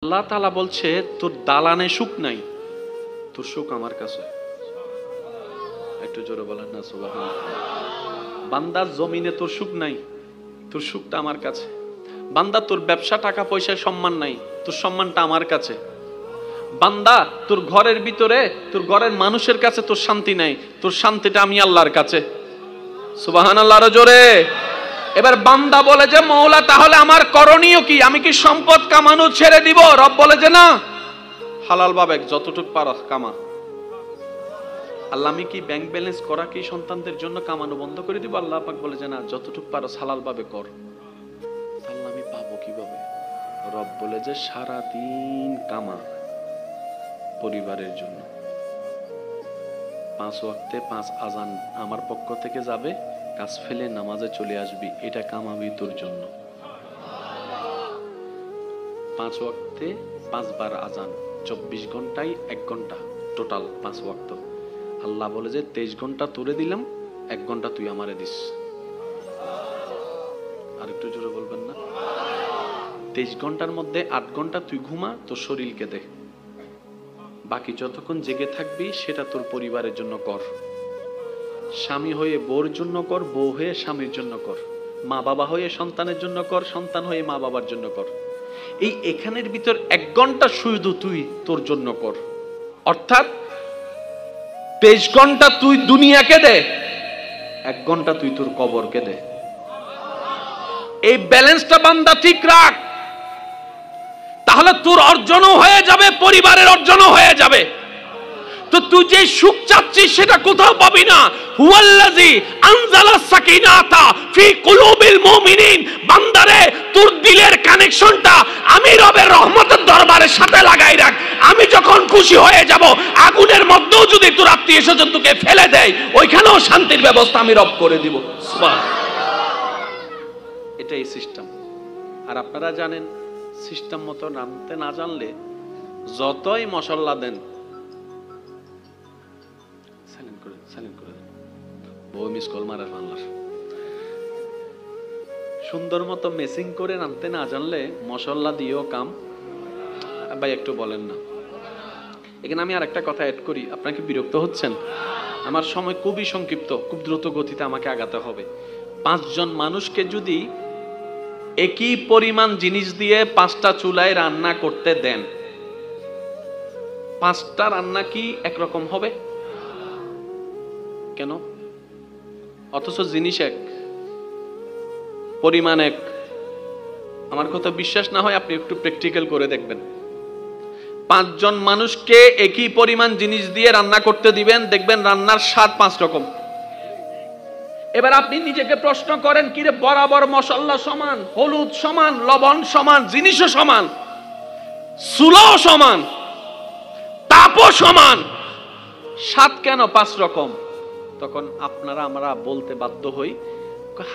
আল্লাহ তাআলা বলছে তোর দালানে সুখ নাই, তোর সুখ আমার কাছে। একটু জোরে বলেন না সুবহানাল্লাহ। বান্দার জমিনে তোর সুখ নাই, তোর সুখটা আমার কাছে। বান্দা তোর ব্যবসা টাকা পয়সায় সম্মান নাই, তোর সম্মানটা আমার কাছে। বান্দা তোর ঘরের ভিতরে তোর ঘরের মানুষের কাছে তোর শান্তি নাই, তোর শান্তিটা আমি আল্লাহর কাছে। সুবহানাল্লাহ আরো জোরে। এবার বান্দা বলে যে মওলা তাহলে আমার করণীয় কি, আমি কি সম্পদ কামানো ছেড়ে দিব? রব বলে যে না, হালাল ভাবে যতটুকু পারো কামা। আল্লাহ আমি কি ব্যাংক ব্যালেন্স করা কি সন্তানদের জন্য কামানো বন্ধ করে দিব? আল্লাহ পাক বলে যে না, যতটুকু পারো হালাল ভাবে কর। তাহলে আমি পাবো কিভাবে? রব বলে যে সারা দিন কামা পরিবারের জন্য, 5 ওয়াক্তে 5 আজান আমার পক্ষ থেকে যাবে, কাজ ফেলে নামাজে চলে আসবি, এটা কামাবি তোর জন্য। 5 ওয়াক্তে 5 বার আজান, 24 ঘন্টায় 1 ঘন্টা, টোটাল 5 ওয়াক্ত। আল্লাহ বলে যে 23 ঘন্টা তোরে দিলাম, 1 ঘন্টা তুই আমারে দিস। আর একটু জোরে বলবেন না? 23 ঘন্টার মধ্যে 8 ঘন্টা তুই ঘুমা, তোর শরীরকে দে। বাকি যতক্ষণ জেগে থাকবি সেটা তোর পরিবারের জন্য কর। স্বামী হয়ে বউর জন্য কর, বউ হয়ে স্বামীর জন্য কর, মা বাবা হয়ে সন্তানের জন্য কর, সন্তান হয়ে মা বাবার জন্য কর। এই এখানের ভিতর 1 ঘন্টা শুধু তুই তোর জন্য কর। অর্থাৎ 23 ঘন্টা তুই দুনিয়াকে দে, 1 ঘন্টা তুই তোর কবরকে দে। এই ব্যালেন্সটা বান্দা ঠিক রাখ, তাহলে তোর অর্জনও হয়ে যাবে, পরিবারের অর্জনও হয়ে যাবে। তো তুই যে সুখ চাচ্ছিস সেটা কোথাও পাবি না। হুয়াল্লাযী আনজালাস সাকিনাতা ফি কুলুবিল মুমিনিন। বান্দারে তোর দিলের কানেকশনটা আমি রবের রহমতের দরবারের সাথে লাগাই রাখ। আমি যখন খুশি হয়ে যাব, আগুনের মধ্যেও যদি তোর আত্মীয়স্বজন তোকে ফেলে দেয়, ওইখানেও শান্তির ব্যবস্থা আমি রব করে দিব। সুবহানাল্লাহ। এটাই সিস্টেম। আর আপনারা জানেন সিস্টেম মতো নামতে না জানলে যতই মশলা দেন, সুন্দর মতো মেসিং করে নামতে না জানলে মশলা দিয়েও কাম। ভাই একটু বলেন না। এখানে আমি আর একটা কথা অ্যাড করি, আপনাকে বিরক্ত হচ্ছেন? আমার সময় খুবই সংক্ষিপ্ত, খুব দ্রুত গতিতে আমাকে আগাতে হবে। 5 জন মানুষকে যদি একই পরিমাণ জিনিস দিয়ে 5টা চুলায় রান্না করতে দেন, 5টা রান্না কি একরকম হবে? কেন? অথচ জিনিস এক, পরিমাণ এক। আমার কথা বিশ্বাস না হয় আপনি একটু প্র্যাকটিক্যাল করে দেখবেন। 5 জন মানুষকে একই পরিমাণ জিনিস দিয়ে রান্না করতে দিবেন, দেখবেন রান্নার স্বাদ 5 রকম। এবার আপনি নিজেকে প্রশ্ন করেন, কি রে বরাবর মশলা সমান, হলুদ সমান, লবণ সমান, জিনিসও সমান, চুলাও সমান, তাপও সমান, স্বাদ কেন 5 রকম? তখন আপনারা আমরা বলতে বাধ্য হই,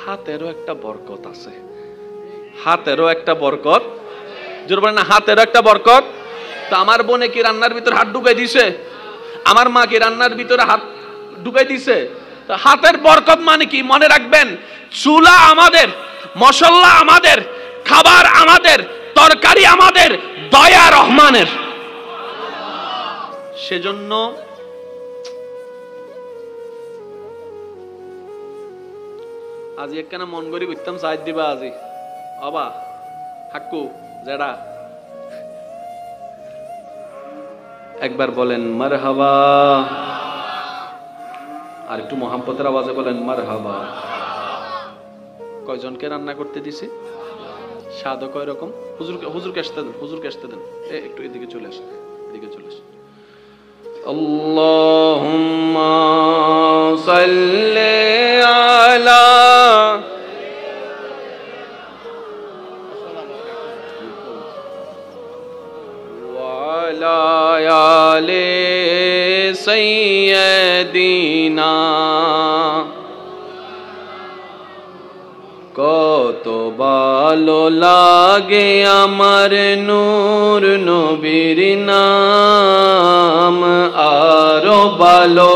হাতেরও একটা বরকত আছে। হাতেরও একটা বরকত, জোর বলেন না, হাতেরও একটা বরকত। তো আমার বোনে কি রান্নার ভিতর হাত ঢুকাই দিছে? আমার মা কি রান্নার ভিতরে হাত ঢুকাই দিছে? তো হাতের বরকত মানে কি? মনে রাখবেন, চুলা আমাদের, মশলা আমাদের, খাবার আমাদের, তরকারি আমাদের, দয়া রহমানের। সেজন্য আজি একখানা মন করি করতাম চাই দিবা আজি অবা হাক্কু জেডা একবার বলেন মারহাবা, আর একটু মোহাম্মতের আওয়াজে বলেন মারহাবা। কয়জনকে রান্না করতে দিছি? স্বাদও কয় রকম? হুজুরকে আসতে দেন, হুজুরকে আসতে দেন, একটু এদিকে চলে আসেন, এদিকে চলে আসেন। আল্লাহুম্মা সাল্লি আলা ওয়ালা আলি সাইয়্যিদিনা। কত ভালো লাগে আমার নূর নবীর নাম, আরো ভালো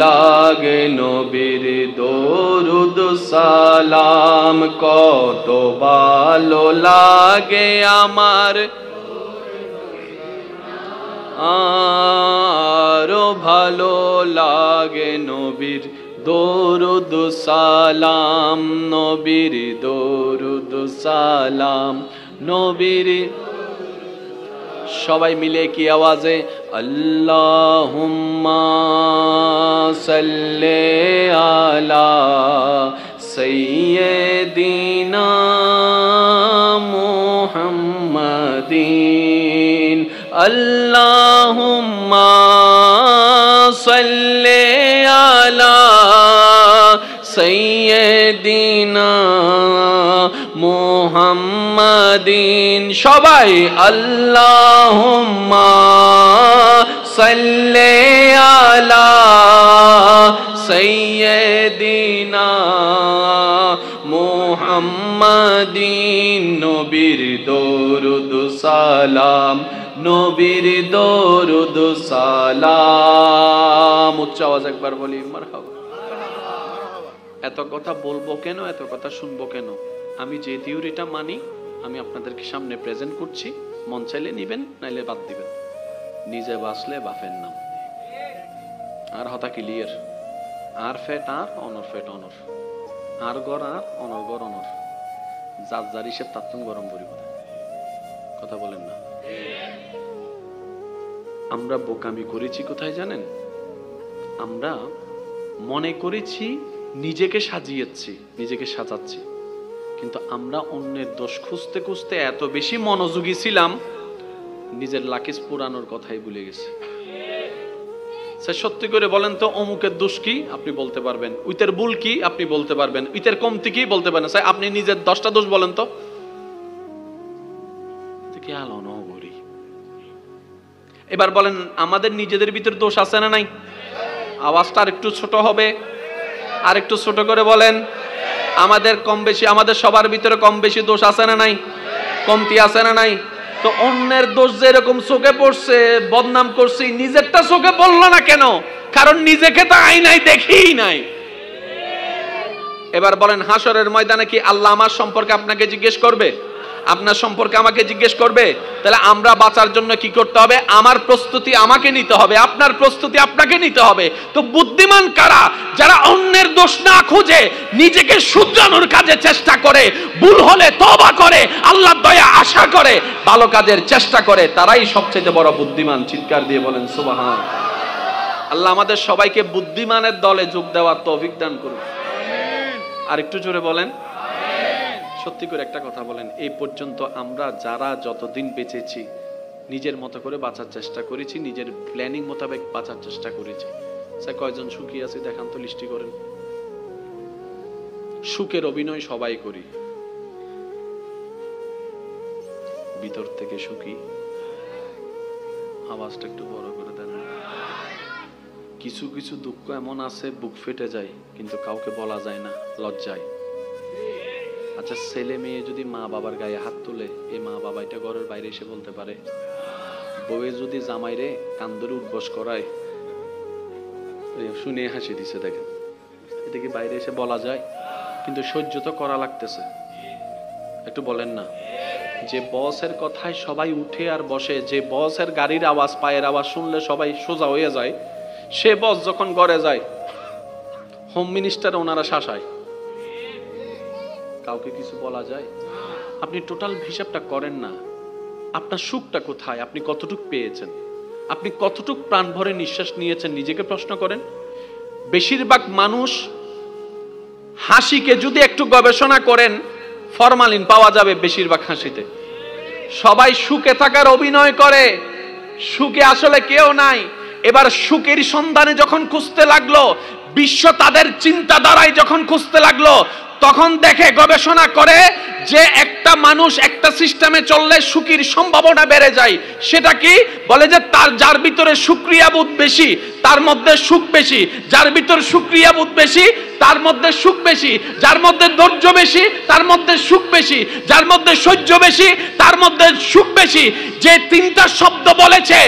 লাগে নবীর দরুদ সালাম। কত ভালো লাগে আমার আরো ভালো লাগে নবীর দরুদ সালাম, নবীর দরুদ সালাম, নবীর। সবাই মিলে কি আওয়াজে আল্লাহুম্মা সাল্লি আলা সাইয়্যিদিনা মুহাম্মাদিন, আল্লাহুম্মা সাল্লি আলা সাইয়্যিদিনা মুহাম্মাদিন। সবাই আল্লাহুম্মা সাল্লি আলা সাইয়্যিদিনা মুহাম্মাদিন, নবীর দরুদ সালাম, নবীর দরুদ সালাম। উচ্চ আওয়াজ একবার বলি মারহাবা। এত কথা বলবো কেন, এত কথা শুনবো কেন? আমি যে থিওরিটা মানি আমি আপনাদেরকে সামনে প্রেজেন্ট করছি। মন চাইলে নিবেন, নাইলে বাদ দিবেন। নিজে বাঁচলে বাপের নাম। আর হতা ক্লিয়ার। আর ফেট আর, অনর ফেট অনর। আর গড় আর, অনর গড় অনর। যার যার হিসেব তার তুমি গরম করি। কথা বলেন না? আমরা বোকামি করেছি কোথায় জানেন? আমরা মনে করেছি নিজেকে সাজিয়েছি, নিজেকে সাজাচ্ছি, কিন্তু আমরা অন্যের দোষ খুঁজতে খুঁজতে এত বেশি মনোযোগী ছিলাম নিজের লাকিজ পুরানোর কথাই ভুলে গেছি। সত্যি করে বলেন তো, অমুকের দোষ কি আপনি বলতে পারবেন, উইতের ভুল কি আপনি বলতে পারবেন, উইতের কমতি কি বলতে পারেন। আপনি নিজের 10টা দোষ বলেন তো। এবার বলেন আমাদের নিজেদের ভিতর দোষ আছে না নাই? আওয়াজটা আর একটু ছোট হবে, আর একটু ছোট করে বলেন। আমাদের কম বেশি, আমাদের সবার ভিতরে কম বেশি দোষ আছে না নাই? কমতি আছে না নাই? তো অন্যের দোষ যেরকম চোখে পড়ছে, বদনাম করছি, নিজেরটা চোখে পড়লো না কেন? কারণ নিজেকে তো আয়নায় দেখিই নাই। এবার বলেন হাসরের ময়দানে কি আল্লাহ আমার সম্পর্কে আপনাকে জিজ্ঞেস করবে? আপনার সম্পর্কে আমাকে জিজ্ঞেস করবে? তাহলে আমরা বাঁচার জন্য কি করতে হবে? আমার প্রস্তুতি আমাকে নিতে হবে, আপনার প্রস্তুতি আপনাকে নিতে হবে। তো বুদ্ধিমান কারা? যারা অন্যের দোষ না খুঁজে নিজেকে শুধরানোর কাজে চেষ্টা করে, ভুল হলে তওবা করে, আল্লাহর দয়া আশা করে, ভালো কাজের চেষ্টা করে, তারাই সবচেয়ে বড় বুদ্ধিমান। চিৎকার দিয়ে বলেন সুবহান। আল্লাহ আমাদের সবাইকে বুদ্ধিমানের দলে যোগ দেওয়ার তৌফিক দান করুন। আর একটু জোরে বলেন। সত্যি করে একটা কথা বলেন, এই পর্যন্ত আমরা যারা যতদিন বেঁচেছি নিজের মতো করে বাঁচার চেষ্টা করেছি, নিজের প্ল্যানিং মোতাবেক বাঁচার চেষ্টা করেছি। স্যার কয়জন সুখী আছি দেখান তো, লিস্টি করেন। সুখের অভিনয় সবাই করি, ভিতর থেকে সুখী। আওয়াজটা একটু বড় করে দেন। কিছু কিছু দুঃখ এমন আছে বুক ফেটে যায়, কিন্তু কাউকে বলা যায় না, লজ্জায়। আচ্ছা, ছেলে মেয়ে যদি মা বাবার গায়ে হাত তুলে, এই মা বাবা এটা ঘরের বাইরে এসে বলতে পারে? বউয়ে যদি জামাইরে কান ধরে উঠবস করায়, শুনে হাসি দিছে, দেখেন এটা কি বাইরে এসে বলা যায়? কিন্তু সহ্য তো করা লাগতেছে। একটু বলেন না? যে বসের কথায় সবাই উঠে আর বসে, যে বসের গাড়ির আওয়াজ, পায়ের আওয়াজ শুনলে সবাই সোজা হয়ে যায়, সে বস যখন ঘরে যায়, হোম মিনিস্টার ওনারা শাসায়। কাউকে কিছু বলা যায়? আপনি টোটাল হিসাবটা করেন না। আপনার সুখটা কোথায়? আপনি কতটুকু পেয়েছেন? আপনি কতটুকু প্রাণ ভরে নিঃশ্বাস নিয়েছেন? নিজেকে প্রশ্ন করেন। বেশিরভাগ মানুষ হাসিকে যদি একটু গবেষণা করেন, ফরমালিন পাওয়া যাবে বেশিরভাগ হাসিতে। সবাই সুখে থাকার অভিনয় করে, সুখে আসলে কেউ নাই। এবার সুখের সন্ধানে যখন খুঁজতে লাগলো, বিশ্ব তাদের চিন্তাধারায় যখন খুঁজতে লাগলো, তখন দেখে, গবেষণা করে যে একটা মানুষ একটা সিস্টেমে চললে সুখীর সম্ভাবনা বেড়ে যায়। সেটা কি? বলে যে তার যার ভিতরে শুকরিয়াবোধ বেশি তার মধ্যে সুখ বেশি, যার ভিতরে শুকরিয়াবোধ বেশি তার মধ্যে সুখ বেশি, যার মধ্যে ধৈর্য বেশি তার মধ্যে সুখ বেশি, যার মধ্যে সহ্য বেশি তার মধ্যে সুখ বেশি। যে তিনটা শব্দ বলেছে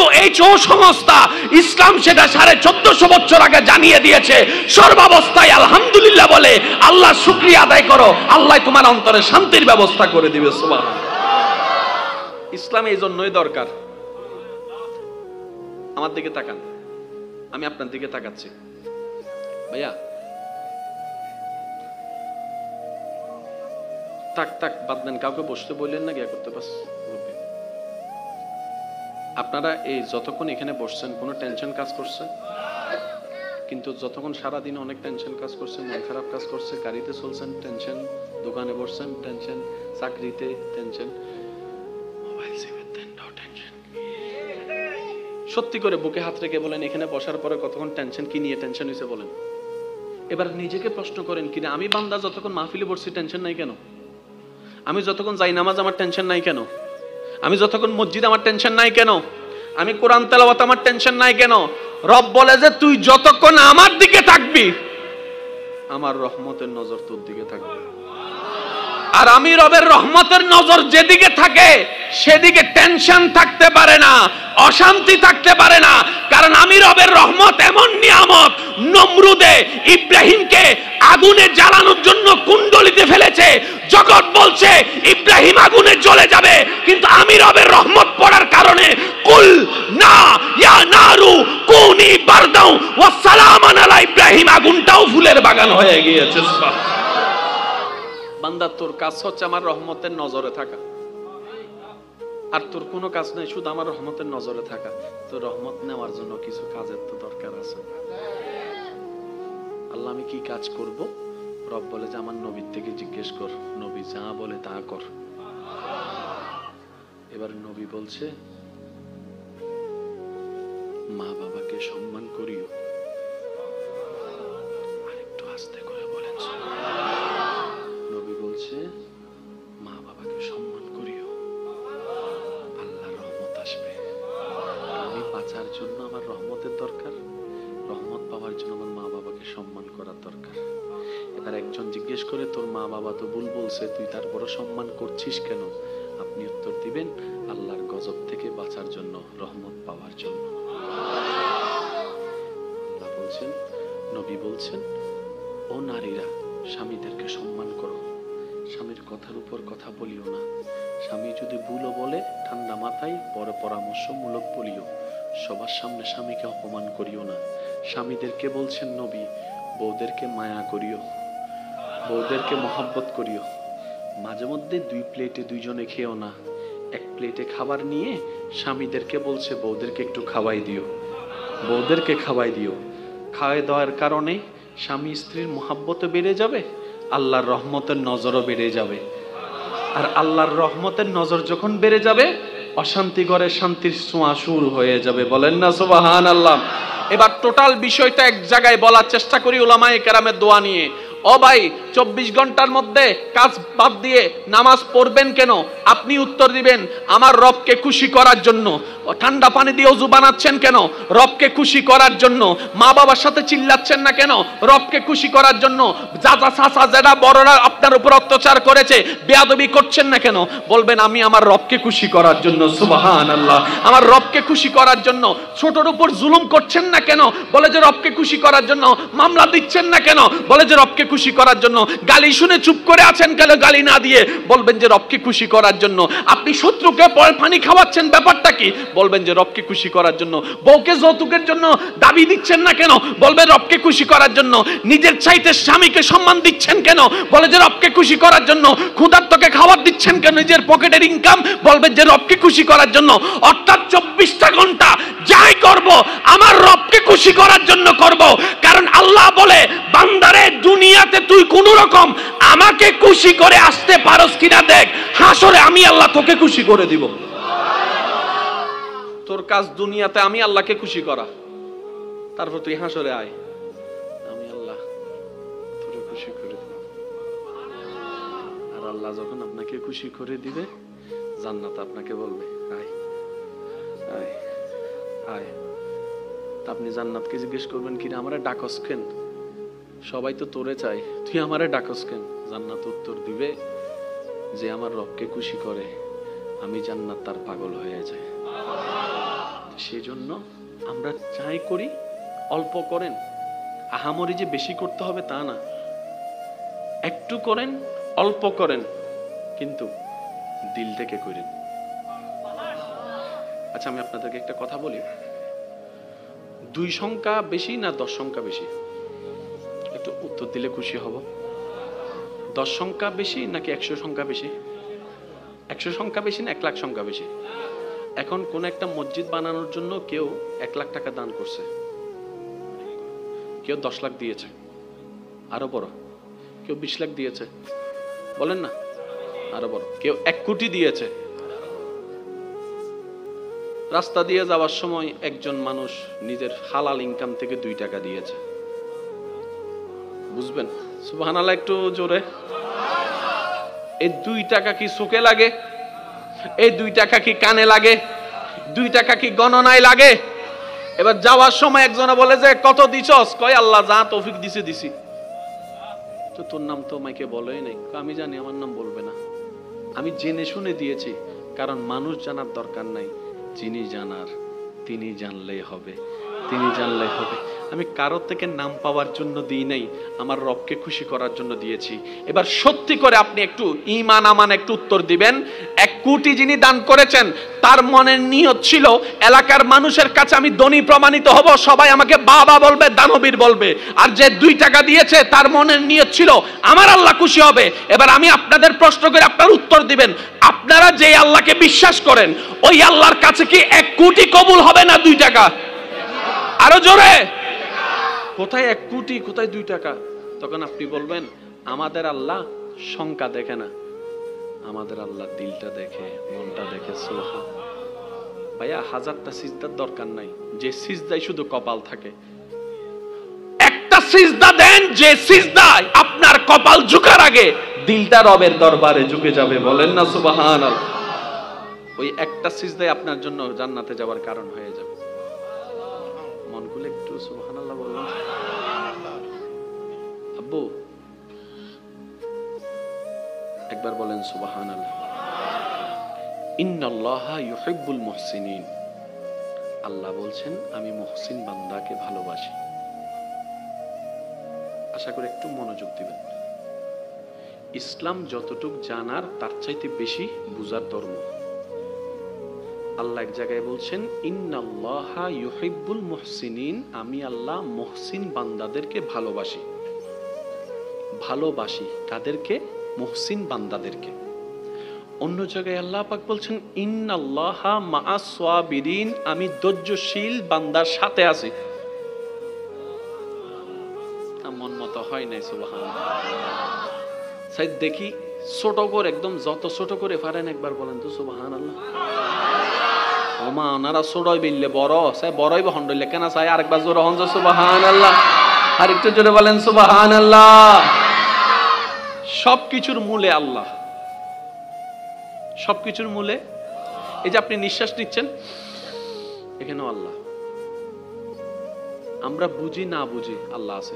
WHO সংস্থা, ইসলাম সেটা 1450 বছর আগে জানিয়ে দিয়েছে। সর্বাবস্থায় আলহামদুলিল্লাহ বলে আল্লাহ শুকরিয়া আদায় করো, আল্লাহ তোমার অন্তরে শান্তির ব্যবস্থা করে দিবে। সুবহানাল্লাহ। ইসলাম এই জন্যই দরকার। আমার দিকে তাকান, আমি আপনার দিকে তাকাচ্ছি। ভাইয়া তাক তাক বাদ দেন, কাউকে বসতে বললেন না, গিয়া করতে। বাস আপনারা এই যতক্ষণ এখানে বসছেন কোনো টেনশন কাজ করছে? কিন্তু যতক্ষণ সারাদিন অনেক টেনশন কাজ করছে, মন খারাপ কাজ করছে, গাড়িতে চলছেন টেনশন, দোকানে বসছেন টেনশন, চাকরিতে টেনশন, মোবাইল টেনশন। সত্যি করে বুকে হাত রেখে বলেন, এখানে বসার পরে কতক্ষণ টেনশন, কি নিয়ে টেনশন হয়েছে বলেন? এবার নিজেকে প্রশ্ন করেন, কিনা আমি বান্দা যতক্ষণ মাহফিলে বসছি টেনশন নাই কেন? আমি যতক্ষণ যাই নামাজ আমার টেনশন নাই কেন? আমি যতক্ষণ মসজিদ আমার টেনশন নাই কেন? আমি কোরআন তেলাওয়াত আমার টেনশন নাই কেন? রব বলে যে তুই যতক্ষণ আমার দিকে থাকবি আমার রহমতের নজর তোর দিকে থাকবে। আর আমি রবের রহমতের নজর যেদিকে থাকে সেদিকে টেনশন থাকতে পারে না, অশান্তি থাকতে পারে না। কারণ আমি রবের রহমত এমন নিয়ামত, নমরুদে ইব্রাহিমকে আগুনে জ্বালানোর জন্য কুণ্ডলিতে ফেলেছে, জগৎ বলছে ইব্রাহিম আগুনে জ্বলে যাবে, কিন্তু আমি রবের রহমত পড়ার কারণে কুল না ইয়া নারু কুনি বারদাও ওয়া সালামান আলা ইব্রাহিম, আগুনটাও ফুলের বাগান হয়ে গিয়েছে। বান্দা তোর কাজ হচ্ছে আমার রহমতের নজরে থাকা, আর তোর কোনো কাজ নাই, শুধু আমার রহমতের নজরে থাকা। তো রহমত নেওয়ার জন্য কিছু কাজের তো দরকার আছে। আল্লাহ আমি কি কাজ করব? রব বলে যে আমার নবীর থেকে জিজ্ঞেস কর, নবী যা বলে তা কর। এবার নবী বলছে মা বাবাকে সম্মান করিও। আরেকটু আস্তে করে বলেন। নবী বলছে মা বাবাকে সম্মান করিও, আল্লাহর রহমত আসবে। আমি বাঁচার জন্য আমার রহমতের দরকার, রহমত পাওয়ার জন্য আমার মা বাবাকে সম্মান করার দরকার। এবার একজন জিজ্ঞেস করে তোর মা বাবা তো ভুল বলছে, তুই তারপরও সম্মান করছিস কেন? আপনি উত্তর দিবেন আল্লাহর গজব থেকে বাঁচার জন্য, রহমত পাওয়ার জন্য। আল্লাহ বলছেন, নবী বলছেন ও নারীরা স্বামীদেরকে সম্মান করো, স্বামীর কথার উপর কথা বলিও না। স্বামী যদি ভুলও বলে ঠান্ডা মাথায় পরে পরামর্শমূলক বলিও, সবার সামনে স্বামীকে অপমান করিও না। স্বামীদেরকে বলছেন নবী বউদেরকে মায়া করিও, বউদেরকে মহব্বত করিও। মাঝে মধ্যে দুই প্লেটে দুইজনে খেও না, এক প্লেটে খাবার নিয়ে স্বামীদেরকে বলছে বউদেরকে একটু খাওয়াই দিও, বউদেরকে খাওয়াই দিও। খাওয়াই দেওয়ার কারণে স্বামী স্ত্রীর মহব্বতও বেড়ে যাবে, আল্লাহর রহমতের নজরও বেড়ে যাবে। আর আল্লাহর রহমতের নজর যখন বেড়ে যাবে অশান্তি ঘরে শান্তির ছোঁয়া শুরু হয়ে যাবে। বলেন না সুবহানাল্লাহ। এবার টোটাল বিষয়টা এক জায়গায় বলার চেষ্টা করি উলামায়ে কেরামের দোয়া নিয়ে। ও ভাই 24 ঘন্টার মধ্যে কাজ বাদ দিয়ে নামাজ পড়বেন কেন? আপনি উত্তর দিবেন আমার রবকে খুশি করার জন্য। ঠান্ডা পানি দিয়ে ওযু বানাচ্ছেন কেন? রবকে খুশি করার জন্য। মা বাবার সাথে চিল্লাচ্ছেন না কেন? রবকে খুশি করার জন্য। চাচা চাচা যারা বড়রা আপনার উপর অত্যাচার করেছে বেয়াদবি করছেন না কেন? বলবেন আমি আমার রবকে খুশি করার জন্য। সুবহানাল্লাহ। আমার রবকে খুশি করার জন্য। ছোটর উপর জুলুম করছেন না কেন? বলে যে রবকে খুশি করার জন্য। মামলা দিচ্ছেন না কেন? বলে যে রবকে খুশি করার জন্য। গালি শুনে চুপ করে আছেন কেন? গালি না দিয়ে বলবেন যে রবকে খুশি করার জন্য। আপনি শত্রুকে পানি খাওয়াচ্ছেন, ব্যাপারটা কি? বলবেন যে রবকে খুশি করার জন্য। বউকে যৌতুকের জন্য দাবি দিচ্ছেন না কেন? বলবেন রবকে খুশি করার জন্য। নিজের চাইতে স্বামীকে সম্মান দিচ্ছেন কেন? বলে যে রবকে খুশি করার জন্য। ক্ষুধার্তকে খাবার দিচ্ছেন কেন? নিজের পকেটের ইনকাম, বলবেন যে রবকে খুশি করার জন্য। অর্থাৎ 24টা ঘন্টা যাই করব আমার রবকে খুশি করার জন্য করব। কারণ আল্লাহ বলে বান্দারে দুনিয়াতে তুই কোন রকম আমাকে খুশি করে আসতে পারস কিনা দেখ, হাসরে আমি আল্লাহ তোকে খুশি করে দিব। তোর কাজ দুনিয়াতে আমি আল্লাহকে খুশি করা, তারপর তুই হাসরে আয় আমি আল্লাহ তোকে খুশি করে দিব। আর আল্লাহ যখন আপনাকে খুশি করে দিবে জান্নাত আপনাকে বলবে আয় আয় আয়। আপনি জান্নাতকে জিজ্ঞেস করবেন কিনা আমারে ডাকস কেন? সবাই তো তোরে চায়, তুই আমারে ডাকস কেন? জান্নাত উত্তর দিবে যে আমার রবকে খুশি করে আমি জান্নাত তার পাগল হয়ে যায়। সেই জন্য আমরা চাই করি অল্প করেন, আহামরি যে বেশি করতে হবে তা না, একটু করেন অল্প করেন কিন্তু দিল থেকে করেন। আচ্ছা আমি আপনাদেরকে একটা কথা বলি, 2 সংখ্যা বেশি না 10 সংখ্যা বেশি? একটু উত্তর দিলে খুশি হব। 10 সংখ্যা বেশি নাকি 100 সংখ্যা বেশি? 100 সংখ্যা বেশি না 1 লাখ সংখ্যা বেশি? এখন কোন একটা মসজিদ বানানোর জন্য কেউ 1 লাখ টাকা দান করছে, কেউ 10 লাখ দিয়েছে, আরো বড় কেউ 20 লাখ দিয়েছে, বলেন না আরো বড় কেউ 1 কোটি দিয়েছে। রাস্তা দিয়ে যাওয়ার সময় একজন মানুষ নিজের হালাল ইনকাম থেকে 2 টাকা দিয়েছে। বুঝবেন? সুবহানাল্লাহ একটু জোরে। এই 2 টাকা কি চোখে লাগে? এই 2 টাকা কি কানে লাগে? 2 টাকা কি গণনায় লাগে? এবার যাওয়ার সময় একজনে বলে যে কত দিছস? কয় আল্লাহ যা তৌফিক দিছি। তো তোর নাম তো মাইকে বলেই নাই। আমি জানি আমার নাম বলবে না, আমি জেনে শুনে দিয়েছি, কারণ মানুষ জানার দরকার নাই, যিনি জানার তিনি জানলেই হবে, তিনি জানলেই হবে। আমি কারোর থেকে নাম পাওয়ার জন্য দিই নাই, আমার রবকে খুশি করার জন্য দিয়েছি। এবার সত্যি করে আপনি একটু ঈমান আমান একটু উত্তর দিবেন। 1 কোটি যিনি দান করেছেন তার মনের নিয়ত ছিল এলাকার মানুষের কাছে আমি ধনী প্রমাণিত হব, সবাই আমাকে বাবা বলবে, দানবীর বলবে। আর যে 2 টাকা দিয়েছে তার মনের নিয়ত ছিল আমার আল্লাহ খুশি হবে। এবার আমি আপনাদের প্রশ্ন করে আপনার উত্তর দিবেন, আপনারা যে আল্লাহকে বিশ্বাস করেন ওই আল্লাহর কাছে কি 1 কোটি কবুল হবে না 2 টাকা? আরো জোরে। কোথায় 1 কোটি, কোথায় 2 টাকা? তখন আপনি বলবেন আমাদের আল্লাহ সংখ্যা দেখে না, আমাদের আল্লাহ দিলটা দেখে, মনটা দেখে। সুবহান। ভাইয়া 1000টা সিজদার দরকার নাই, যে সিজদায় শুধু কপাল থাকে। একটা সিজদা দেন যে সিজদায় আপনার কপাল ঝুঁকার আগে দিলটা রবের দরবারে ঝুঁকে যাবে। বলেন না সুবহানাল্লাহ। ওই একটা সিজদায় আপনার জন্য জান্নাতে যাওয়ার কারণ হয়ে যাবে। মন খুলে একটু সুবহানাল্লাহ বলুন। আব্বু একবার বলেন সুবহানাল্লাহ। ইন্নাল্লাহা ইউহিব্বুল মুহসিনিন। আল্লাহ বলছেন আমি মুহসিন বান্দাকে ভালোবাসি। আশা করি একটু মনোযোগ দিবেন। ইসলাম যতটুক জানার তার চাইতে বেশি বুঝার ধর্ম। আল্লাহ এক জায়গায় বলছেন ইন্নাল্লাহা ইউহিব্বুল মুহসিনিন, আমি আল্লাহ মুহসিন বান্দাদেরকে ভালোবাসি। ভালোবাসি কাদেরকে? মুহসিন বান্দাদেরকে। অন্য জায়গায় আল্লাহ পাক বলছেন ইন্নাল্লাহা মাআস সাবিরিন, আমি ধৈর্যশীল বান্দার সাথে আছি। মন মতো হয় নাই সুবহানাল্লাহ। সাইদ দেখি ছোট করে, একদম যত ছোট করে পারেন একবার বলেন তো সুবহানাল্লাহ। ওমা ওনারা ছোটই বললে বড়, সাই বড়ই বহন হইলে কেন চাই আরেকবার জোরে হন সুবহানাল্লাহ। আরেকটু জোরে বলেন সুবহানাল্লাহ। সবকিছুর মূলে আল্লাহ, সবকিছুর মূলে। এই যে আপনি নিঃশ্বাস নিচ্ছেন, এখানেও আল্লাহ। আমরা বুঝি না বুঝি আল্লাহ আছে।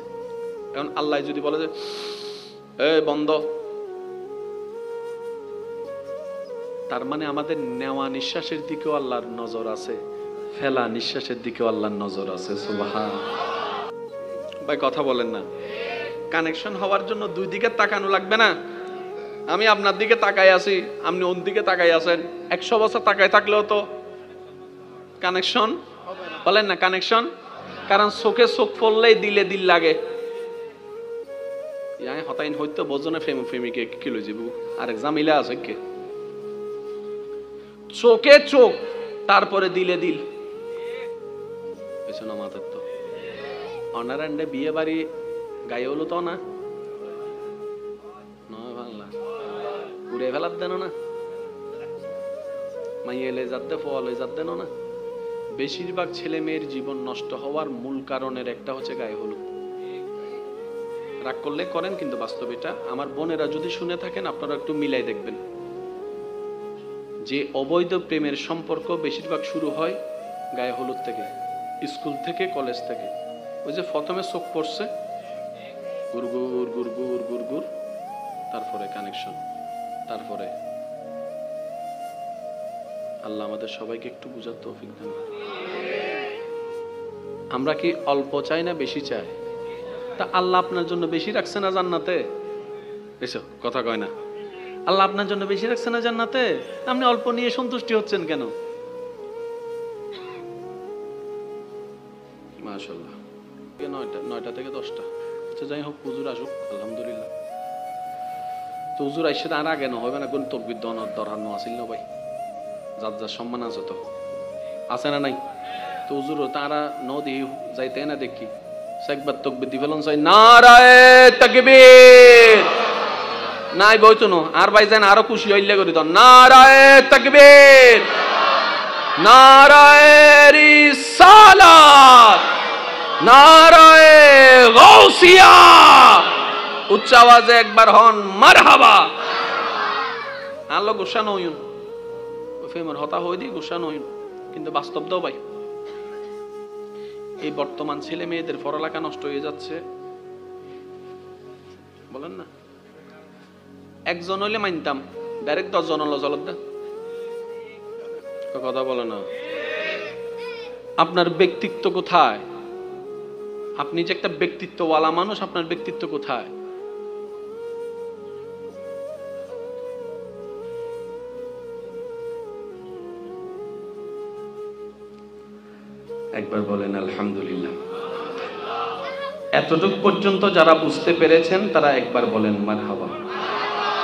এখন আল্লাহ যদি বলে যে এই বন্ধ, তার মানে আমাদের নেওয়া নিঃশ্বাসের দিকেও আল্লাহর নজর আছে, ফেলা নিঃশ্বাসের দিকেও আল্লাহর নজর আছে। সুবহান। ভাই কথা বলেন না। কানেকশন হওয়ার জন্য 2 দিকে তাকানো লাগবে না। আমি আপনার দিকে তাকাই আছি, আপনি ওর দিকে তাকাই আছেন, 100 বছর তাকাই থাকলেও তো কানেকশন বলেন না, কানেকশন। কারণ চোখে চোখ পড়লেই দিলে দিল লাগে। হতাইন হইতো বোঝনে প্রেমিকে কি লই যাবো, আরেক জামিলা আছে কে? চোখে চোখ, তারপরে দিলে দিল। পেছনে মাথার তো অনারান্ডে বিয়ে বাড়ি গায়ে হলো তো না, নয় বাংলা উড়ে ফেলার দেন না, মাইয়ে এলে যাতে ফল হয়ে যাতে না। বেশিরভাগ ছেলে মেয়ের জীবন নষ্ট হওয়ার মূল কারণের একটা হচ্ছে গায়ে হলুদ। রাগ করলে করেন, কিন্তু বাস্তব এটা। আমার বোনেরা যদি শুনে থাকেন আপনারা একটু মিলাই দেখবেন যে অবৈধ প্রেমের সম্পর্ক বেশিরভাগ শুরু হয় গায়ে হলুদ থেকে, স্কুল থেকে, কলেজ থেকে। ওই যে প্রথমে চোখ পড়ছে, গুরগুর গুরগুর গুরগুর, তারপরে কানেকশন, তারপরে আল্লাহ আমাদের সবাইকে একটু বুঝার তৌফিক দেন। আমরা কি অল্প চাই না বেশি চাই? তা আল্লাহ আপনার জন্য বেশি রাখছে না জান্নাতে? এসো কথা কয় না। আল্লাহ আপনার জন্য বেশি রাখছে না জান্নাতে? আপনি অল্প নিয়ে সন্তুষ্টি হচ্ছেন কেন? মাশাআল্লাহ, 9টা থেকে 10টা। আচ্ছা যাই হোক, হুজুর আসুক, আলহামদুলিল্লাহ। তো হুজুর আইসে আর আগে না হবে না, কোন তকবির দরহান্ন আসিল না ভাই, যার যার সম্মান আছে তো আছে না নাই? তো হুজুর তারা নদী যাইতে না দেখি একবার তকবির দি ফেলন চাই, নারায়ে তাকবীর, নাই বইতো না আর ভাই যেন আরো খুশি হইলে করি, তো নারায়ে তাকবীর, নারায়ে রিসালাত, নারায়ে গাউসিয়া, উচ্চ আওয়াজে একবার হন মারহাবা। আল্লাহ গুসা নইন, ফেমর হতা হই দি গুসা নইন, কিন্তু বাস্তব দাও ভাই, এই বর্তমান ছেলে মেয়েদের পড়ালেখা নষ্ট হয়ে যাচ্ছে, বলেন না? একজন হইলে মানতাম, ডাইরেক্ট 10 জন হলো জলদ দা, কথা বলে না। আপনার ব্যক্তিত্ব কোথায়? আপনি যে একটা ব্যক্তিত্বওয়ালা মানুষ, আপনার ব্যক্তিত্ব কোথায়? একবার বলেন আলহামদুলিল্লাহ। এতটুকু পর্যন্ত যারা বুঝতে পেরেছেন তারা একবার বলেন মারহাবা।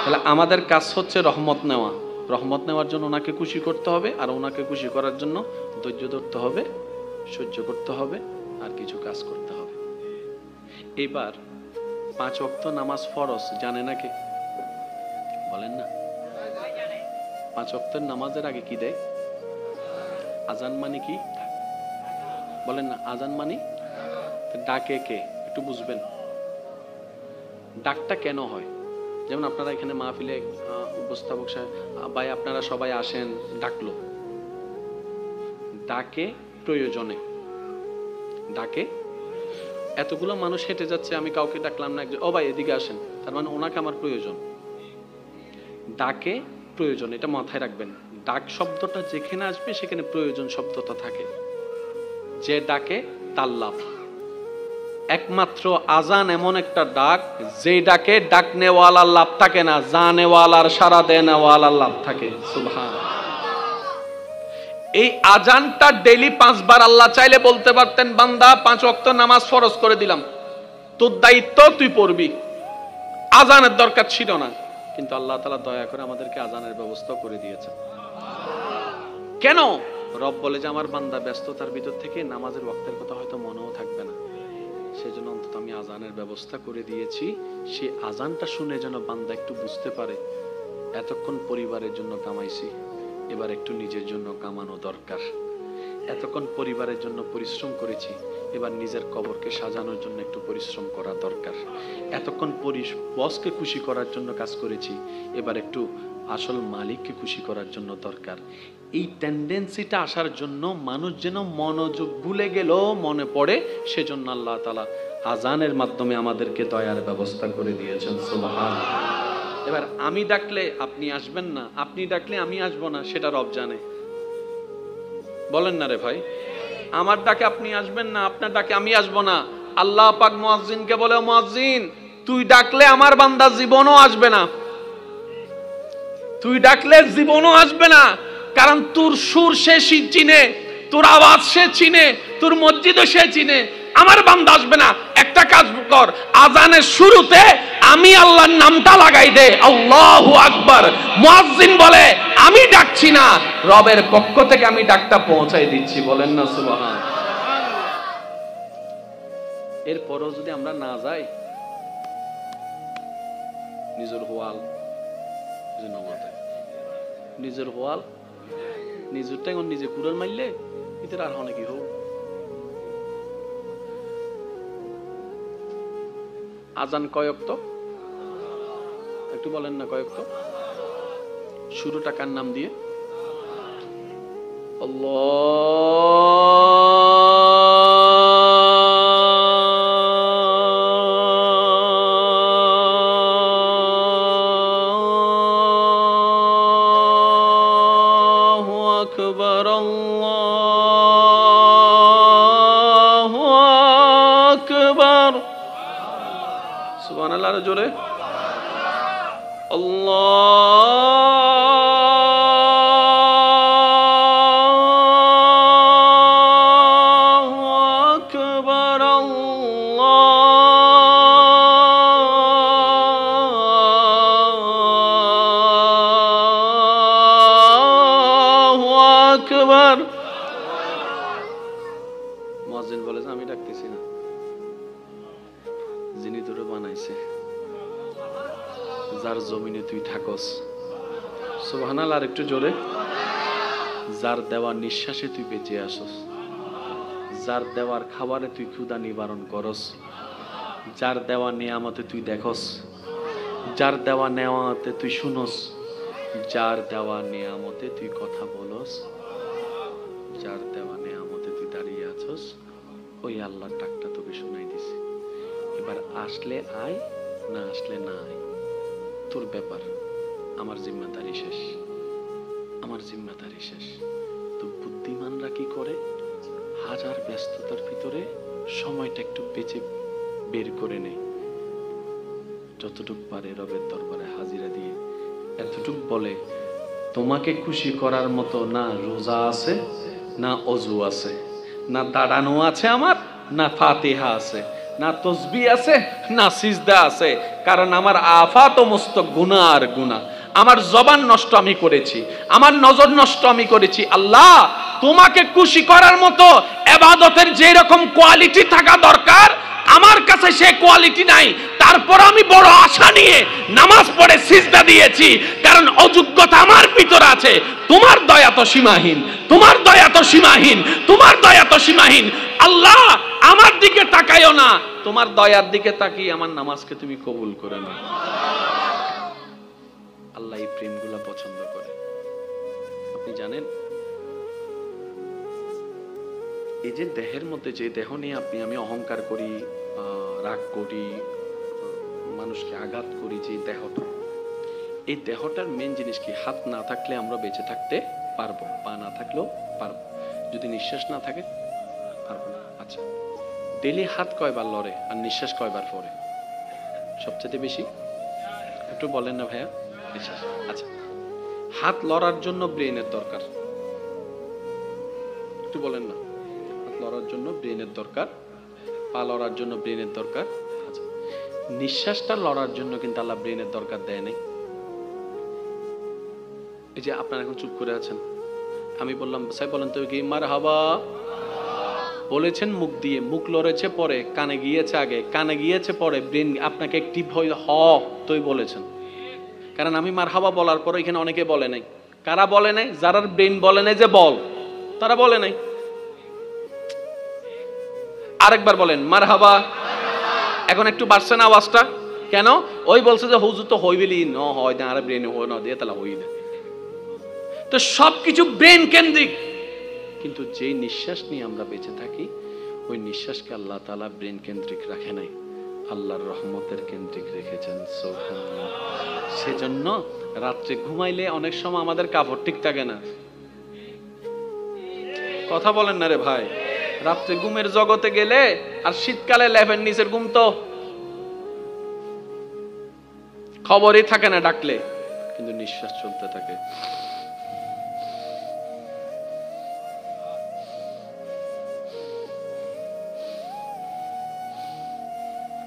তাহলে আমাদের কাজ হচ্ছে রহমত নেওয়া। রহমত নেওয়ার জন্য ওনাকে খুশি করতে হবে, আর ওনাকে খুশি করার জন্য ধৈর্য ধরতে হবে, সহ্য করতে হবে, আর কিছু কাজ করতে হবে। এবার 5 ওয়াক্ত নামাজ ফরজ, জানে নাকি? বলেন না। 5 ওয়াক্তের নামাজের আগে কি দেয়? আজান। মানে কি? বলেন না। আজান মানে ডাকে কে? একটু বুঝবেন ডাকটা কেন হয়। যেমন আপনারা এখানে মাহফিলে উপস্থাপক ভাই আপনারা সবাই আসেন, ডাকলো, ডাকে প্রয়োজনে, ডাকে এতগুলো মানুষ হেঁটে যাচ্ছে, আমি কাউকে ডাকলাম না, একজন ও ভাই এদিকে আসেন, তার মানে ওনাকে আমার প্রয়োজন। ডাকে প্রয়োজন, এটা মাথায় রাখবেন। ডাক শব্দটা যেখানে আসবে সেখানে প্রয়োজন শব্দটা থাকে। যে ডাকে তার লাভ। একমাত্র আজান এমন একটা ডাক, যে ডাকে ডাকনেওয়ালার লাভ থাকে না, জানেওয়ালার সারা দেনেওয়ালার লাভ থাকে। সুবহান। এই আজানটা ডেইলি 5 বার আল্লাহ চাইলে বলতে পারতেন, বান্দা 5 ওয়াক্ত নামাজ ফরজ করে দিলাম, তোর দায়িত্ব তুই পড়বি, আজানের দরকার ছিল না। কিন্তু আল্লাহ তাআলা দয়া করে আমাদেরকে আজানের ব্যবস্থা করে দিয়েছেন। কেন? রব বলে যে আমার বান্দা ব্যস্ততার ভিতর থেকে নামাজের ওয়াক্তের কথা হয়তো মনেও থাকবে না, সেজন্য অন্তত আমি আজানের ব্যবস্থা করে দিয়েছি। সে আজানটা শুনে যেন বান্দা একটু বুঝতে পারে এতক্ষণ পরিবারের জন্য কামাইছি, এবার একটু নিজের জন্য কামানো দরকার। এতক্ষণ পরিবারের জন্য পরিশ্রম করেছি, এবার নিজের কবরকে সাজানোর জন্য একটু পরিশ্রম করা দরকার। এতক্ষণ বসকে খুশি করার জন্য কাজ করেছি, এবার একটু আসল মালিককে খুশি করার জন্য দরকার। এই টেন্ডেন্সিটা আসার জন্য মানুষ যেন মনোযোগ ভুলে গেল মনে পড়ে, সেজন্য আল্লাহ তাআলা আজানের মাধ্যমে আমাদেরকে দয়ার ব্যবস্থা করে দিয়েছেন। সুবহানাল্লাহ। এবার আমি ডাকলে আপনি আসবেন না, আপনি ডাকলে আমি আসবো না, সেটা রব জানে। বলেন না রে ভাই। আমার ডাকে আপনি আসবেন না, আপনার ডাকে আমি আসবো না। আল্লাহ পাক মুয়াজ্জিনকে বলে, মুয়াজ্জিন তুই ডাকলে আমার বান্দা জীবনও আসবে না, তুই ডাকলে জীবনও আসবে না, কারণ তোর সুর সে চিনে, তোর আওয়াজ সে চিনে, তোর মসজিদও সে চিনে। আমার বান্দা আসবে না। একটা কাজ কর, আজানের শুরুতে আমি আল্লাহর নামটা লাগাই দে, আল্লাহু আকবার। মুয়াজ্জিন বলে আমি ডাকছি না, রবের পক্ষ থেকে আমি ডাকটা পৌঁছাই দিচ্ছি। বলেন না সুবহান। এরপরও যদি আমরা না যাই, নিজের হোয়াল নিজের হোয়াল নিজের টাইম নিজে কুড়াল মারলে এদের আর অনেকই হোক। আজান কয়ক্ত একটু বলেন না, কয়ক্ত? শুরুটা কার নাম দিয়ে? আল্লাহু আকবার, আল্লাহু আকবার। সুবহানাল্লাহ। আরো জোরে আল্লাহু আকবার। আকবার। মুয়াজ্জিন বলে যে আমি ডাকতেছি না, যিনি তোরে বানাইছে, যার জমিনে তুই থাকস, সুবহানাল্লাহ, আর একটু জোরে, যার দেওয়া নিঃশ্বাসে তুই বেঁচে আসস, যার দেওয়ার খাবারে তুই ক্ষুধা নিবারণ করস, যার দেওয়া নিয়ামতে তুই দেখস, যার দেওয়া নেওয়াতে তুই শুনস, যার দেওয়া নিয়ামতে তুই কথা বলস, যার দেওয়া নিয়ামতে তুই দাঁড়িয়ে আছস, ওই আল্লাহর ডাকটা তোকে শোনাই দিছে। এবার আসলে আয়, না আসলে না আয়, তোর ব্যাপার। আমার জিম্মাদারি শেষ, আমার জিম্মাদারি শেষ। তো বুদ্ধিমানরা কি করে, হাজার ব্যস্ততার ভিতরে সময়টা একটু বেঁচে বের করে নেয়, যতটুক পারে রবের দরবারে হাজিরা দিয়ে এতটুক বলে, তোমাকে খুশি করার মতো না রোজা আছে, না অজু আছে, না দাঁড়ানো আছে আমার, না ফাতিহা আছে, না তসবিহ আছে, না সিজদা আছে। কারণ আমার আফাত ও মস্ত গুনাহ আর গুনাহ, আমার জবান নষ্ট আমি করেছি, আমার নজর নষ্ট আমি করেছি। আল্লাহ, তোমাকে খুশি করার মতো ইবাদতের যে রকম কোয়ালিটি থাকা দরকার, আমার কাছে সে কোয়ালিটি নাই। তারপর আমি বড় আশা নিয়ে নামাজ পড়ে সিজদা দিয়েছি, কারণ অযোগ্যতা আমার ভিতরে আছে। তোমার দয়া তো সীমাহীন, তোমার দয়া তো সীমাহীন, তোমার দয়া তো সীমাহীন। আল্লাহ, আমার দিকে তাকাইও না, তোমার দয়ার দিকে তাকিয়ে আমার নামাজকে তুমি কবুল করে নাও। আল্লাহ এই প্রেমগুলো পছন্দ করে। আপনি জানেন, এই যে দেহের মধ্যে, যে দেহ নিয়ে আমি অহংকার করি, রাগ করি, মানুষকে আঘাত করি, যে দেহটা, এই দেহটার মেন জিনিস কি? হাত না থাকলে আমরা বেঁচে থাকতে পারবো, পা না থাকলেও পারবো, যদি নিঃশ্বাস না থাকে পারবো না। আচ্ছা, ডেলি হাত কয়বার লড়ে আর নিঃশ্বাস কয়বার পড়ে সবচেয়ে বেশি? একটু বলেন না ভাইয়া। নিঃশ্বাস। আচ্ছা, হাত লড়ার জন্য ব্রেনের দরকার, একটু বলেন না। হাত লড়ার জন্য ব্রেনের দরকার, পা লড়ার জন্য ব্রেনের দরকার। আচ্ছা, নিঃশ্বাসটা লড়ার জন্য কিন্তু আল্লাহ ব্রেনের দরকার দেয় নাই। এই যে আপনারা এখন চুপ করে আছেন, আমি বললাম সাহেব বলেন তো কি মারহাবা বলেছেন মুখ দিয়ে, মুখ লড়েছে পরে, কানে গিয়েছে আগে, কানে গিয়েছে পরে, ব্রেন আপনাকে অ্যাক্টিভ হয়ে তোই বলেছেন। কারণ আমি মারহাবা বলার পরে এখানে অনেকে বলে নাই। কারা বলে নাই? যারা ব্রেন বলে নাই যে বল, তারা বলে নাই। আরেকবার বলেন মারহাবা। এখন একটু বাড়ছে না আওয়াজটা? কেন? ওই বলছে যে হুজুর তো হইবেলি ন হয় না, আর ব্রেন হয় না দিয়ে তাহলে হই না। তো সবকিছু ব্রেন কেন্দ্রিক, কিন্তু যে নিঃশ্বাস নিয়ে আমরা বেঁচে থাকি, ওই নিঃশ্বাসকে আল্লাহ তাআলা ব্রেন কেন্দ্রিক রাখে নাই, আল্লাহর রহমতের কেন্দ্রিক রেখেছেন। সুবহানাল্লাহ। সেজন্য রাত্রে ঘুমাইলে অনেক সময় আমাদের কাপড় ঠিক থাকে না। কথা বলেন না রে ভাই। রাত্রে ঘুমের জগতে গেলে, আর শীতকালে লেপের নিচের ঘুম তো খবরই থাকে না ডাকলে, কিন্তু নিঃশ্বাস চলতে থাকে।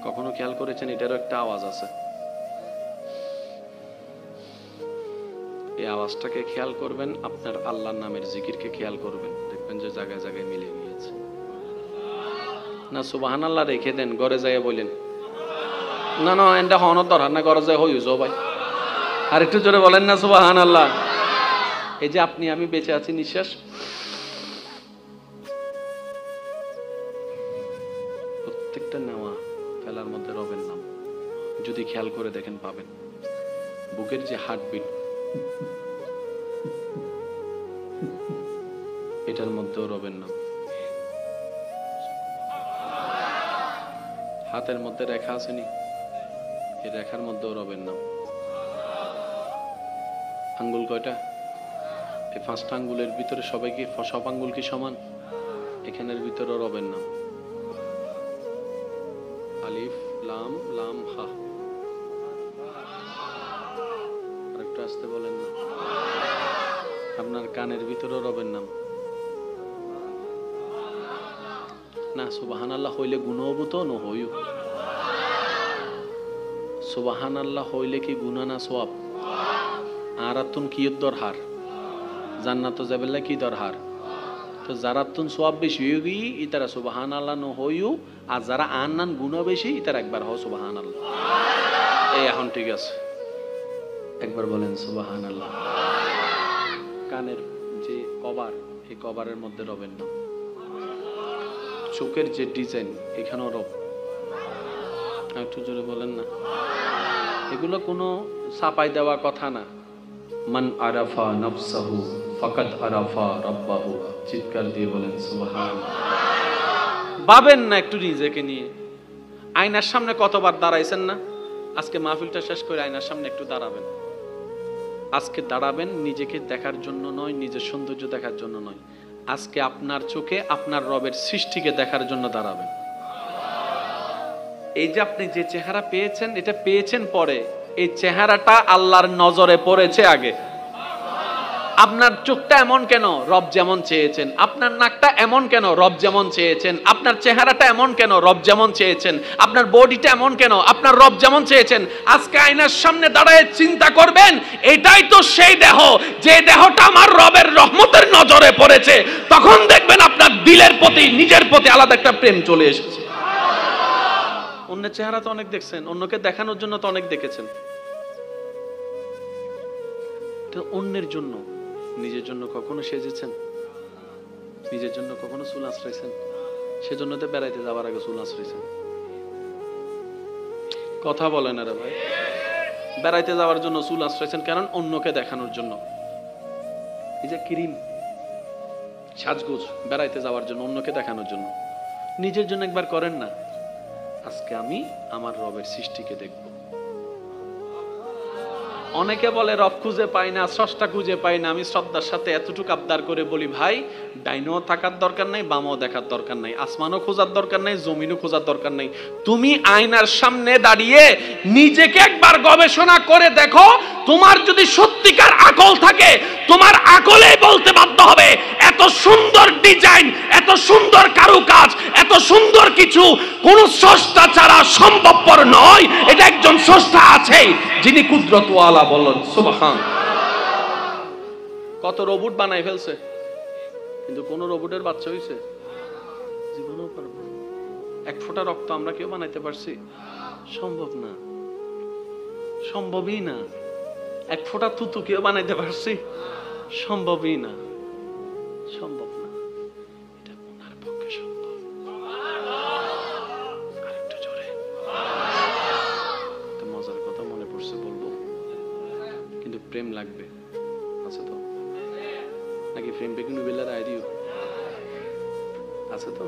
কখনো খেয়াল করেছেন এটারও একটা আওয়াজ আছে? এই আওয়াজটাকে খেয়াল করবেন, আপনার আল্লাহর নামের জিকিরকে খেয়াল করবেন, দেখবেন যে জায়গায় জায়গায় মিলে গিয়েছে। না সুবহানাল্লাহ রেখে দেন, ঘরে যাইয়া বলেন না না এটা হনর দরকার না, ঘরে যায় হইস ভাই। আর একটু জোরে বলেন না সুবহানাল্লাহ। এই যে আপনি আমি বেঁচে আছি, নিঃশ্বাস প্রত্যেকটা নেওয়া ফেলার মধ্যে রবের নাম যদি খেয়াল করে দেখেন পাবেন। বুকের যে হার্টবিট, এটার মধ্যেও রবের নাম। হাতের মধ্যে রেখা আসেনি, এই রেখার মধ্যেও রবের নাম। আঙ্গুল কয়টা? এই 5টা আঙ্গুলের ভিতরে সবাই কি সব আঙ্গুল কি সমান? এখানের ভিতরে রবের নাম। আলিফ লাম লাম হা। আরেকটু আসতে বলেন না। আপনার কানের ভিতরে রবের নাম। না সুবহানাল্লাহ হইলে গুনাহ হবো তো না হইও। সুবহানাল্লাহ হইলে কি গুনাহ না সওয়াব? আর আতুন কি দরহার জান্নাত যাবেলা কি দরকার তো যারা তুন সওয়াব বেশি হইবি ইতারা সুবহানাল্লাহ ন হইউ আর যারা আনান গুনাহ বেশি ইতারা একবার হ সুবহানাল্লাহ এই এখন ঠিক আছে একবার বলেন সুবহানাল্লাহ কানের যে কভার এই কভারের মধ্যে রবেন না চোখের যে ডিজাইন এখানেও রব একটু জোরে বলেন না এগুলো কোনো ছাপাই দেওয়া কথা না মান আরাফা নাফসাহু ফাকাদ আরাফা রাব্বাহু চিৎকার দিয়ে বলেন সুবহানাল্লাহ ভাবেন না একটু নিজেকে নিয়ে আয়নার সামনে কতবার দাঁড়াইছেন না আজকে মাহফিলটা শেষ করে আয়নার সামনে একটু দাঁড়াবেন আজকে দাঁড়াবেন নিজেকে দেখার জন্য নয় নিজের সৌন্দর্য দেখার জন্য নয় আজকে আপনার চোখে আপনার রবের সৃষ্টিকে দেখার জন্য দাঁড়াবেন এই যে আপনি যে চেহারা পেয়েছেন এটা পেয়েছেন পরে এই চেহারাটা আল্লাহর নজরে পড়েছে আগে আপনার চোখটা এমন কেন রব যেমন চেয়েছেন আপনার নাকটা এমন কেন রব যেমন চেয়েছেন আপনার চেহারাটা এমন কেন রব যেমন চেয়েছেন আপনার বডিটা এমন কেন আপনার রব যেমন চেয়েছেন আজকে আয়নার সামনে দাঁড়ায় চিন্তা করবেন এটাই তো সেই দেহ যে দেহটা আমার রবের রহমতের নজরে পড়েছে তখন দেখবেন আপনার দিলের প্রতি নিজের প্রতি আলাদা একটা প্রেম চলে এসেছে অন্যের চেহারা তো অনেক দেখছেন অন্যকে দেখানোর জন্য তো অনেক দেখেছেন তো অন্যের জন্য নিজের জন্য কখনো সেজেছেন নিজের জন্য কখনো চুল আঁচড়াইছেন সেজন্য তো বেড়াইতে যাওয়ার আগে চুল আঁচড়াইছেন কথা বলেন আরে ভাই বেড়াইতে যাওয়ার জন্য চুল আঁচড়াইছেন কারণ অন্যকে দেখানোর জন্য এই যে ক্রিম সাজগোজ বেড়াইতে যাওয়ার জন্য অন্যকে দেখানোর জন্য নিজের জন্য একবার করেন না আজকে আমি আমার রবের সৃষ্টিকে দেখব অনেকে বলে রব খুঁজে পাই না স্রষ্টা খুঁজে পাই না আমি শ্রদ্ধার সাথে এতটুকু আবদার করে বলি ভাই ডাইনও থাকার দরকার নাই বামও দেখার দরকার নাই আসমানও খোঁজার দরকার নাই জমিনও খোঁজার দরকার নাই তুমি আয়নার সামনে দাঁড়িয়ে নিজেকে একবার গবেষণা করে দেখো তোমার যদি সত্যিকার আকল থাকে তোমার আকলে বলতে বাধ্য হবে এত সুন্দর ডিজাইন এত সুন্দর কারুকাজ এত সুন্দর কিছু কোন স্রষ্টা ছাড়া সম্ভবপর নয় এটা একজন স্রষ্টা আছে যিনি কুদরতওয়ালা বলেন সুবহান কত রোবট বানাই ফেলছে কিন্তু কোন রোবটের বাচ্চা হইছে জীবনেও পারবো এক ফোঁটা রক্ত আমরা কেউ বানাইতে পারছি সম্ভব না সম্ভবই না এক ফোঁটা থুতু কেউ বানাইতে পারছি সম্ভবই না সম্ভব না এটা ওনার পক্ষে সম্ভব আরেকটু জোরে একটা মজার কথা মনে পড়ছে বলবো কিন্তু প্রেম লাগবে আছে তো নাকি প্রেম বেগুন বেলার আইডিও আছে তো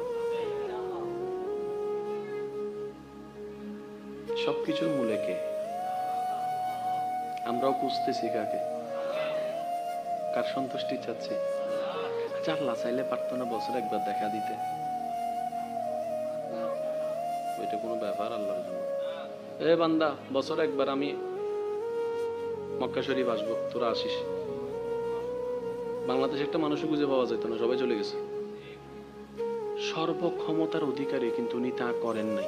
সবকিছুর মূলে কে আমরাও খুঁজতেছি কাকে কার সন্তুষ্টি চাচ্ছি আল্লাহ চাইলে পারতো না বছর একবার দেখা দিতে ওইটা কোনো ব্যাপার আল্লাহর জন্য এ বান্দা বছর একবার আমি মক্কা শরীফ আসবো তোরা আসিস বাংলাদেশে একটা মানুষও খুঁজে পাওয়া যেত না সবাই চলে গেছে সর্বক্ষমতার অধিকারী কিন্তু উনি তা করেন নাই